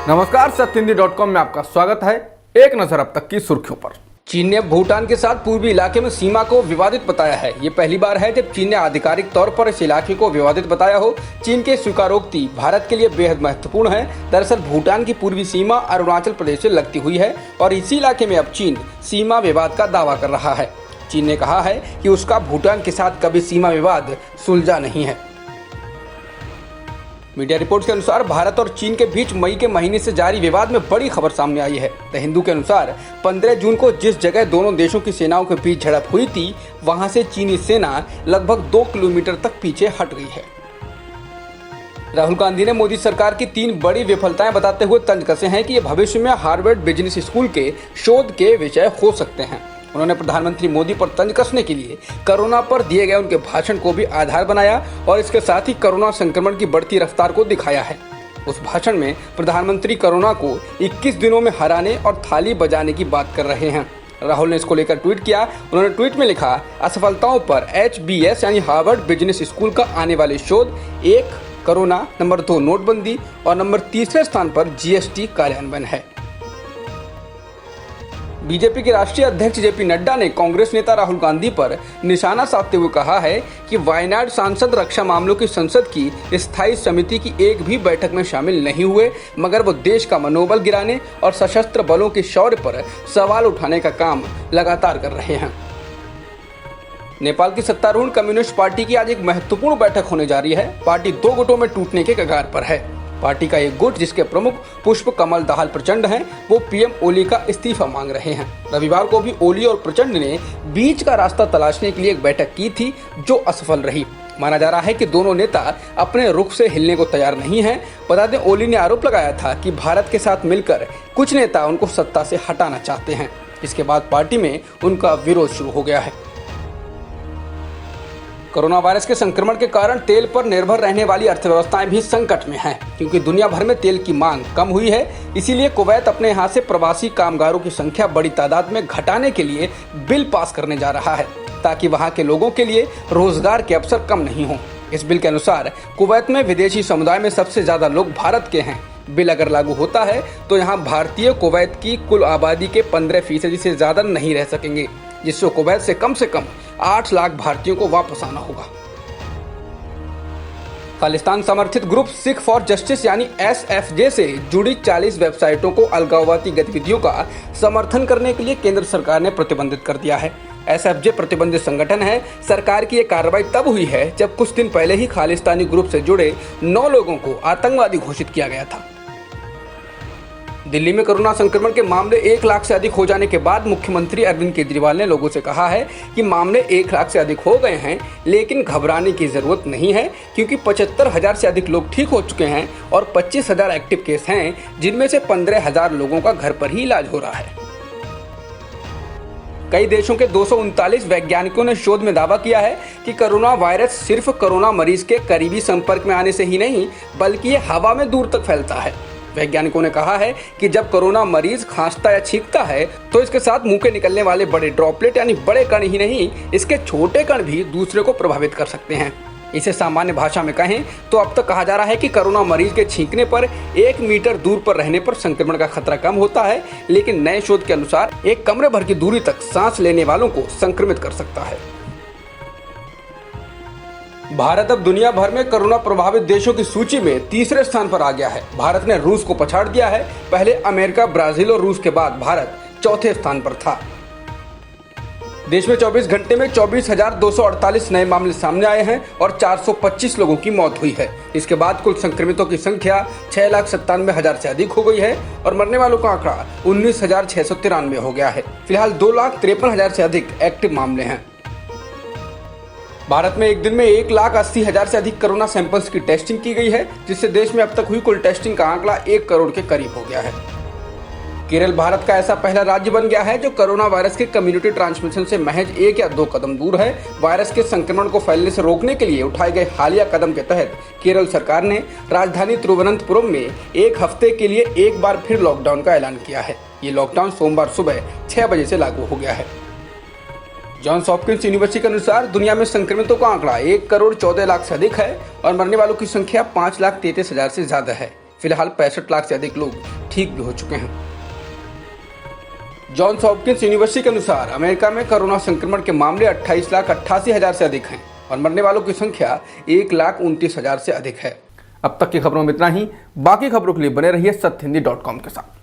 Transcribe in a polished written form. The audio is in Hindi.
नमस्कार, सत्यहिंदी.com में आपका स्वागत है। एक नजर अब तक की सुर्खियों पर। चीन ने भूटान के साथ पूर्वी इलाके में सीमा को विवादित बताया है। ये पहली बार है जब चीन ने आधिकारिक तौर पर इस इलाके को विवादित बताया हो। चीन के स्वीकारोक्ति भारत के लिए बेहद महत्वपूर्ण है। दरअसल भूटान की पूर्वी सीमा अरुणाचल प्रदेश से लगती हुई है और इसी इलाके में अब चीन सीमा विवाद का दावा कर रहा है। चीन ने कहा है कि उसका भूटान के साथ कभी सीमा विवाद सुलझा नहीं है। मीडिया रिपोर्ट्स के अनुसार भारत और चीन के बीच मई के महीने से जारी विवाद में बड़ी खबर सामने आई है। द हिंदू के अनुसार 15 जून को जिस जगह दोनों देशों की सेनाओं के बीच झड़प हुई थी, वहां से चीनी सेना लगभग 2 किलोमीटर तक पीछे हट गई है। राहुल गांधी ने मोदी सरकार की 3 बड़ी विफलताएं बताते हुए तंज कसे हैं कि ये भविष्य में हार्वर्ड बिजनेस स्कूल के शोध के विषय हो सकते हैं। उन्होंने प्रधानमंत्री मोदी पर तंज कसने के लिए कोरोना पर दिए गए उनके भाषण को भी आधार बनाया और इसके साथ ही कोरोना संक्रमण की बढ़ती रफ्तार को दिखाया है। उस भाषण में प्रधानमंत्री कोरोना को 21 दिनों में हराने और थाली बजाने की बात कर रहे हैं। राहुल ने इसको लेकर ट्वीट किया। उन्होंने ट्वीट में लिखा, असफलताओं पर HBS यानी हार्वर्ड बिजनेस स्कूल का आने वाले शोध 1 कोरोना, नंबर 2 नोटबंदी और नंबर 3 स्थान पर GST कार्यान्वयन है। बीजेपी के राष्ट्रीय अध्यक्ष JP नड्डा ने कांग्रेस नेता राहुल गांधी पर निशाना साधते हुए कहा है कि वायनाड सांसद रक्षा मामलों की संसद की स्थायी समिति की एक भी बैठक में शामिल नहीं हुए, मगर वो देश का मनोबल गिराने और सशस्त्र बलों के शौर्य पर सवाल उठाने का काम लगातार कर रहे हैं। नेपाल की सत्तारूढ़ कम्युनिस्ट पार्टी की आज एक महत्वपूर्ण बैठक होने जा रही है। पार्टी 2 गुटों में टूटने के कगार पर है। पार्टी का एक गुट, जिसके प्रमुख पुष्प कमल दाहाल प्रचंड हैं, वो PM ओली का इस्तीफा मांग रहे हैं। रविवार को भी ओली और प्रचंड ने बीच का रास्ता तलाशने के लिए एक बैठक की थी, जो असफल रही। माना जा रहा है कि दोनों नेता अपने रुख से हिलने को तैयार नहीं हैं। बता दें, ओली ने आरोप लगाया था कि भारत के साथ मिलकर कुछ नेता उनको सत्ता से हटाना चाहते हैं। इसके बाद पार्टी में उनका विरोध शुरू हो गया है। कोरोना वायरस के संक्रमण के कारण तेल पर निर्भर रहने वाली अर्थव्यवस्थाएं भी संकट में हैं, क्योंकि दुनिया भर में तेल की मांग कम हुई है। इसीलिए कुवैत अपने यहाँ से प्रवासी कामगारों की संख्या बड़ी तादाद में घटाने के लिए बिल पास करने जा रहा है, ताकि वहाँ के लोगों के लिए रोजगार के अवसर कम नहीं हों। इस बिल के अनुसार कुवैत में विदेशी समुदाय में सबसे ज्यादा लोग भारत के हैं। बिल अगर लागू होता है तो यहाँ भारतीय कुवैत की कुल आबादी के 15% से ज्यादा नहीं रह सकेंगे, जिससे कुवैत से कम 8 लाख भारतीयों को वापस आना होगा। खालिस्तान समर्थित ग्रुप सिख फॉर जस्टिस यानी SFJ से जुड़ी 40 वेबसाइटों को अलगाववादी गतिविधियों का समर्थन करने के लिए केंद्र सरकार ने प्रतिबंधित कर दिया है। SFJ प्रतिबंधित संगठन है। सरकार की ये कार्रवाई तब हुई है जब कुछ दिन पहले ही खालिस्तानी ग्रुप से जुड़े 9 लोगों को आतंकवादी घोषित किया गया था। दिल्ली में कोरोना संक्रमण के मामले 1 लाख से अधिक हो जाने के बाद मुख्यमंत्री अरविंद केजरीवाल ने लोगों से कहा है कि मामले 1 लाख से अधिक हो गए हैं, लेकिन घबराने की जरूरत नहीं है, क्योंकि 75,000 से अधिक लोग ठीक हो चुके हैं और 25,000 एक्टिव केस हैं, जिनमें से 15,000 लोगों का घर पर ही इलाज हो रहा है। कई देशों के 239 वैज्ञानिकों ने शोध में दावा किया है कि कोरोना वायरस सिर्फ कोरोना मरीज के करीबी संपर्क में आने से ही नहीं, बल्कि ये हवा में दूर तक फैलता है। वैज्ञानिकों ने कहा है कि जब कोरोना मरीज खांसता या छींकता है तो इसके साथ मुंह के निकलने वाले बड़े ड्रॉपलेट यानी बड़े कण ही नहीं, इसके छोटे कण भी दूसरे को प्रभावित कर सकते हैं। इसे सामान्य भाषा में कहें तो अब तक कहा जा रहा है कि कोरोना मरीज के छींकने पर 1 मीटर दूर पर रहने पर संक्रमण का खतरा कम होता है, लेकिन नए शोध के अनुसार एक कमरे भर की दूरी तक सांस लेने वालों को संक्रमित कर सकता है। भारत अब दुनिया भर में कोरोना प्रभावित देशों की सूची में 3रे स्थान पर आ गया है। भारत ने रूस को पछाड़ दिया है। पहले अमेरिका, ब्राजील और रूस के बाद भारत 4थे स्थान पर था। देश में 24 घंटे में 24,248 नए मामले सामने आए हैं और 425 लोगों की मौत हुई है। इसके बाद कुल संक्रमितों की संख्या 6,97,000 से अधिक हो गई है और मरने वालों का आंकड़ा 19,693 हो गया है। फिलहाल 2,53,000 से अधिक एक्टिव मामले हैं। भारत में एक दिन में 1,80,000 से अधिक कोरोना सैंपल्स की टेस्टिंग की गई है, जिससे देश में अब तक हुई कुल टेस्टिंग का आंकड़ा 1 करोड़ के करीब हो गया है। केरल भारत का ऐसा पहला राज्य बन गया है जो कोरोना वायरस के कम्युनिटी ट्रांसमिशन से महज 1 या 2 कदम दूर है। वायरस के संक्रमण को फैलने से रोकने के लिए उठाए गए हालिया कदम के तहत केरल सरकार ने राजधानी तिरुवनंतपुरम में 1 हफ्ते के लिए एक बार फिर लॉकडाउन का ऐलान किया है। ये लॉकडाउन सोमवार सुबह 6 बजे से लागू हो गया है। जॉन्स हॉपकिंस यूनिवर्सिटी के अनुसार दुनिया में संक्रमितों का आंकड़ा 1 करोड़ 14 लाख से अधिक है और मरने वालों की संख्या 5,33,000 से ज्यादा है। फिलहाल 65 लाख से अधिक लोग ठीक भी हो चुके हैं। जॉन्स हॉपकिंस यूनिवर्सिटी के अनुसार अमेरिका में कोरोना संक्रमण के मामले 28,88,000 से अधिक हैं और मरने वालों की संख्या 1,29,000 से अधिक है। अब तक की खबरों में इतना ही। बाकी खबरों के लिए बने रहिए सत्यहिंदी.com के साथ।